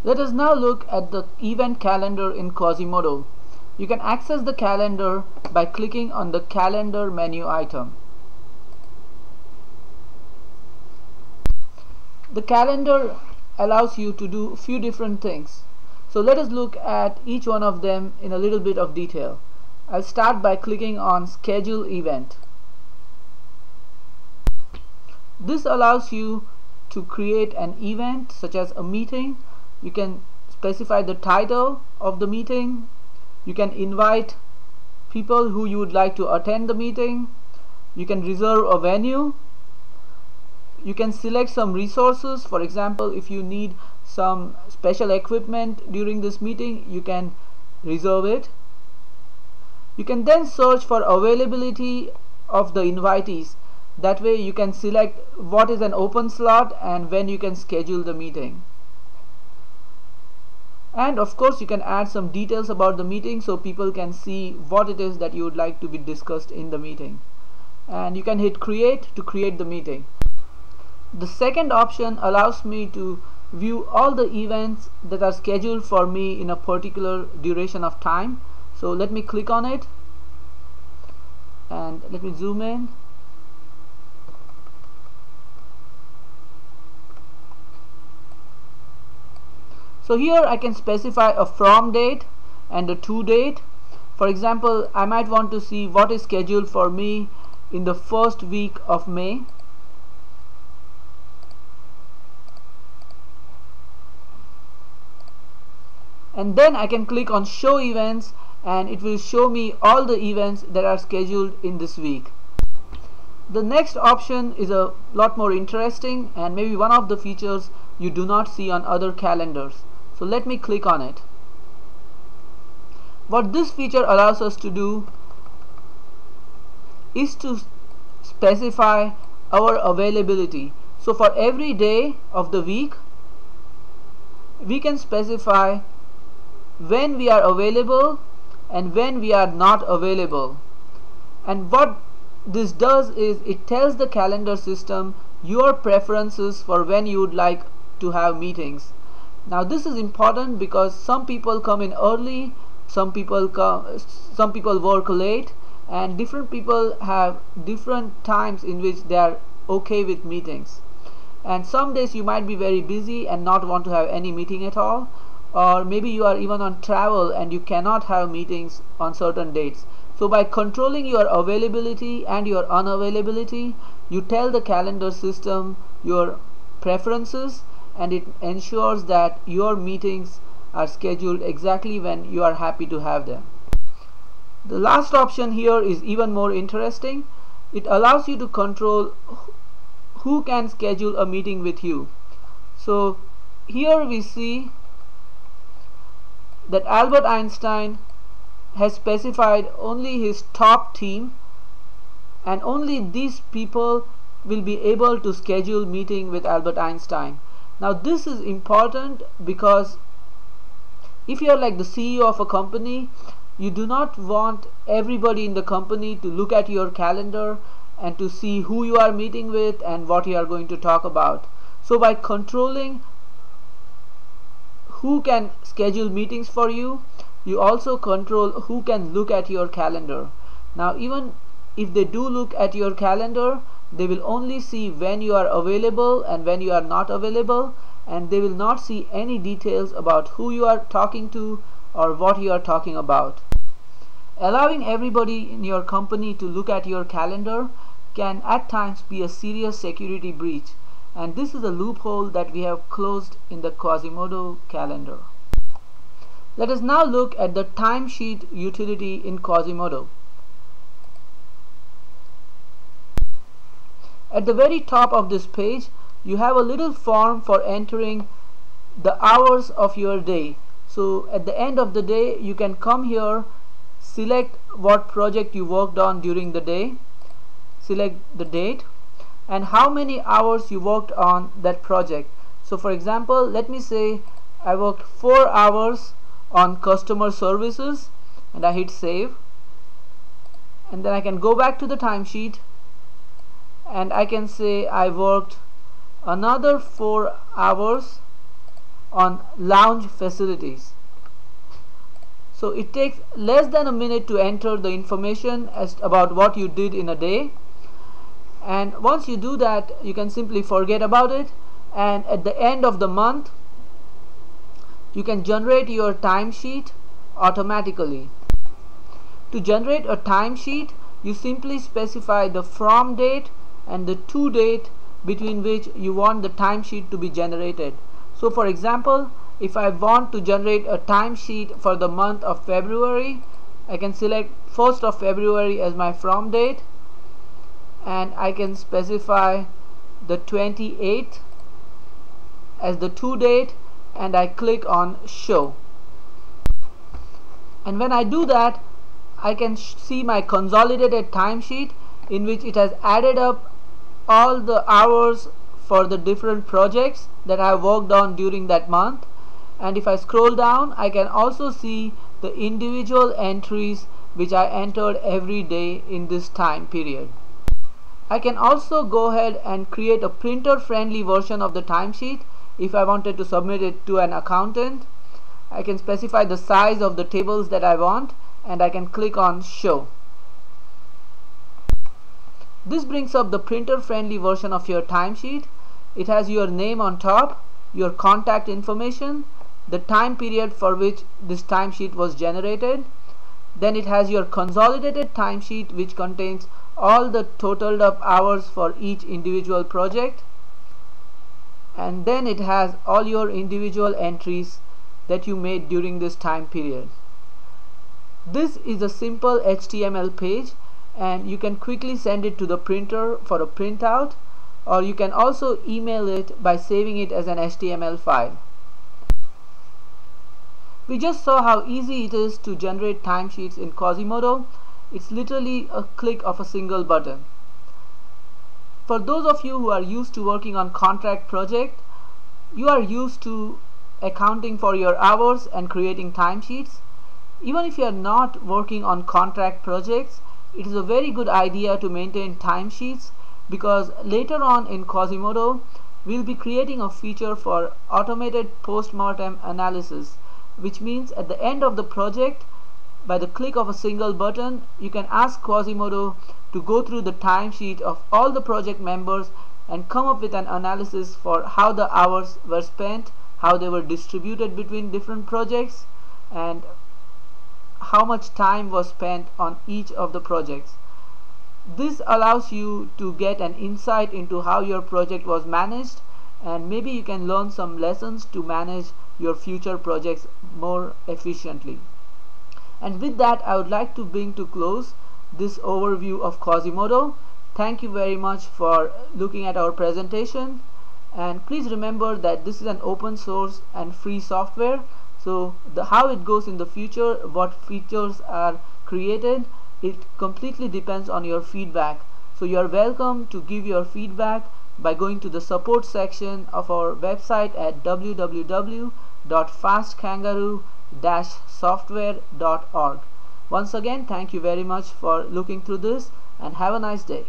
Let us now look at the event calendar in Quasimodo. You can access the calendar by clicking on the calendar menu item. The calendar allows you to do a few different things. So let us look at each one of them in a little bit of detail. I'll start by clicking on schedule event. This allows you to create an event such as a meeting. You can specify the title of the meeting. You can invite people who you would like to attend the meeting. You can reserve a venue. You can select some resources. For example, if you need some special equipment during this meeting, you can reserve it. You can then search for availability of the invitees. That way you can select what is an open slot and when you can schedule the meeting. And of course you can add some details about the meeting so people can see what it is that you would like to be discussed in the meeting. And you can hit create to create the meeting. The second option allows me to view all the events that are scheduled for me in a particular duration of time. So let me click on it and let me zoom in. So here I can specify a from date and a to date. For example, I might want to see what is scheduled for me in the first week of May. And then I can click on show events and it will show me all the events that are scheduled in this week. The next option is a lot more interesting and maybe one of the features you do not see on other calendars. So let me click on it. What this feature allows us to do is to specify our availability. So for every day of the week, we can specify when we are available and when we are not available. And what this does is it tells the calendar system your preferences for when you would like to have meetings. Now this is important because some people come in early, some people work late, and different people have different times in which they are okay with meetings. And some days you might be very busy and not want to have any meeting at all, or maybe you are even on travel and you cannot have meetings on certain dates. So by controlling your availability and your unavailability, you tell the calendar system your preferences and it ensures that your meetings are scheduled exactly when you are happy to have them. The last option here is even more interesting. It allows you to control who can schedule a meeting with you. So here we see that Albert Einstein has specified only his top team, and only these people will be able to schedule meeting with Albert Einstein. Now this is important because if you are like the CEO of a company, you do not want everybody in the company to look at your calendar and to see who you are meeting with and what you are going to talk about. So by controlling who can schedule meetings for you, you also control who can look at your calendar. Now even if they do look at your calendar, they will only see when you are available and when you are not available, and they will not see any details about who you are talking to or what you are talking about. Allowing everybody in your company to look at your calendar can at times be a serious security breach, and this is a loophole that we have closed in the Quasimodo calendar. Let us now look at the timesheet utility in Quasimodo. At the very top of this page, you have a little form for entering the hours of your day. So at the end of the day, you can come here, select what project you worked on during the day, select the date, and how many hours you worked on that project. So for example, let me say I worked 4 hours on customer services, and I hit save, and then I can go back to the timesheet and I can say I worked another 4 hours on lounge facilities. So it takes less than a minute to enter the information about what you did in a day, and once you do that you can simply forget about it, and at the end of the month you can generate your timesheet automatically. To generate a timesheet, you simply specify the from date and the to date between which you want the timesheet to be generated. So for example, if I want to generate a timesheet for the month of February, I can select 1st of February as my from date, and I can specify the 28th as the to date, and I click on show. And when I do that, I can see my consolidated timesheet in which it has added up all the hours for the different projects that I have worked on during that month. And if I scroll down, I can also see the individual entries which I entered every day in this time period. I can also go ahead and create a printer friendly version of the timesheet if I wanted to submit it to an accountant. I can specify the size of the tables that I want, and I can click on show. This brings up the printer friendly version of your timesheet. It has your name on top, your contact information, the time period for which this timesheet was generated. Then it has your consolidated timesheet which contains all the totaled up hours for each individual project, and then it has all your individual entries that you made during this time period. This is a simple HTML page, and you can quickly send it to the printer for a printout, or you can also email it by saving it as an HTML file. We just saw how easy it is to generate timesheets in Quasimodo. It's literally a click of a single button. For those of you who are used to working on contract project, you are used to accounting for your hours and creating timesheets. Even if you are not working on contract projects, it is a very good idea to maintain timesheets, because later on in Quasimodo we'll be creating a feature for automated post-mortem analysis, which means at the end of the project, by the click of a single button, you can ask Quasimodo to go through the timesheet of all the project members and come up with an analysis for how the hours were spent, how they were distributed between different projects, and how much time was spent on each of the projects. This allows you to get an insight into how your project was managed, and maybe you can learn some lessons to manage your future projects more efficiently. And with that, I would like to bring to close this overview of Quasimodo. Thank you very much for looking at our presentation, and please remember that this is an open source and free software. So how it goes in the future, what features are created, it completely depends on your feedback. So you are welcome to give your feedback by going to the support section of our website at www.fastkangaroo-software.org. Once again, thank you very much for looking through this, and have a nice day.